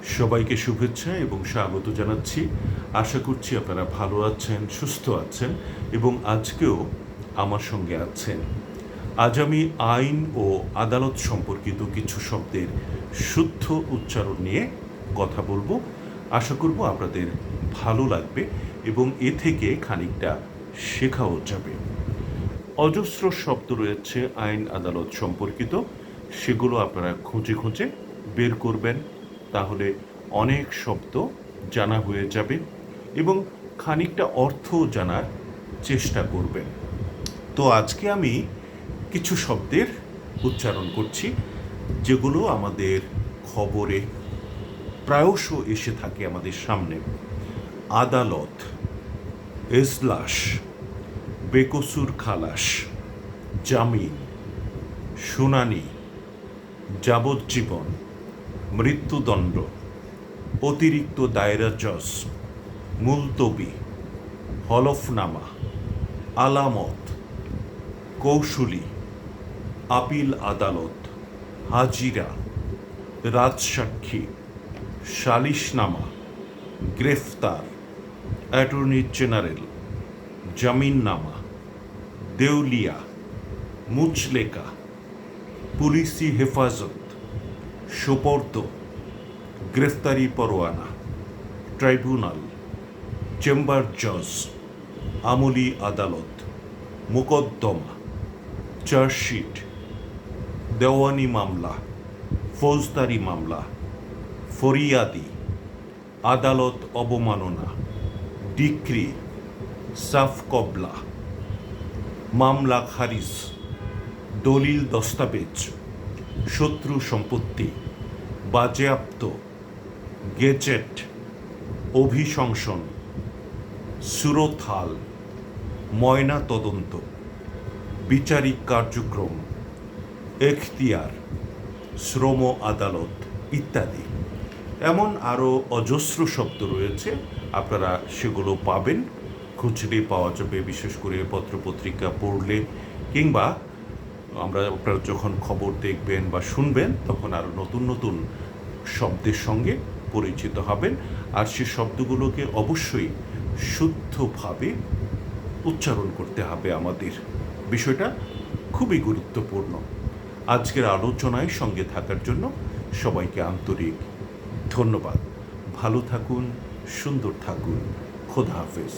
সবাইকে শুভেচ্ছা এবং স্বাগত জানাচ্ছি। আশা করছি আপনারা ভালো আছেন, সুস্থ আছেন এবং আজকেও আমার সঙ্গে আছেন। আজ আমি আইন ও আদালত সম্পর্কিত কিছু শব্দের শুদ্ধ উচ্চারণ নিয়ে কথা বলবো। আশা করব আপনাদের ভালো লাগবে এবং এ থেকে খানিকটা শেখাও যাবে। অজস্র শব্দ রয়েছে আইন আদালত সম্পর্কিত, সেগুলো আপনারা খুঁজে খুঁজে বের করবেন, তাহলে অনেক শব্দ জানা হয়ে যাবে এবং খানিকটা অর্থ জানার চেষ্টা করবেন। তো আজকে আমি কিছু শব্দের উচ্চারণ করছি যেগুলো আমাদের খবরে প্রায়শ এসে থাকে আমাদের সামনে। আদালত, এজলাস, বেকসুর খালাস, জামিন, শুনানি, যাবজ্জীবন, মৃত্যুদণ্ড, অতিরিক্ত দায়রা জজ, মুলতবি, হলফনামা, আলামত, কৌশলী, আপিল আদালত, হাজিরা, রাজসাক্ষী, সালিশনামা, গ্রেফতার, অ্যাটর্নি জেনারেল, জামিননামা, দেউলিয়া, মুচলেকা, পুলিশি হেফাজত, সোপর্দ, গ্রেফতারি পরোয়ানা, ট্রাইব্যুনাল, চেম্বার জজ, আমলি আদালত, মোকদ্দমা, চার্জশিট, দেওয়ানি মামলা, ফৌজদারি মামলা, ফরিয়াদি, আদালত অবমাননা, ডিক্রি, সাফ কবলা, মামলা খারিজ, দলিল দস্তাবেজ, শত্রু সম্পত্তি, বাজেয়াপ্ত, গেজেট, অভিশংসন, সুরথাল, ময়না তদন্ত, বিচারিক কার্যক্রম, এখতিয়ার, শ্রম আদালত ইত্যাদি। এমন আরও অজস্র শব্দ রয়েছে, আপনারা সেগুলো পাবেন, খুঁজলে পাওয়া যাবে, বিশেষ করে পত্রপত্রিকা পড়লে কিংবা আপনারা যখন খবর দেখবেন বা শুনবেন তখন আরও নতুন নতুন শব্দের সঙ্গে পরিচিত হবেন। আর সে শব্দগুলোকে অবশ্যই শুদ্ধভাবে উচ্চারণ করতে হবে আমাদের। বিষয়টা খুবই গুরুত্বপূর্ণ। আজকের আলোচনায় সঙ্গে থাকার জন্য সবাইকে আন্তরিক ধন্যবাদ। ভালো থাকুন, সুন্দর থাকুন। খোদা হাফেজ।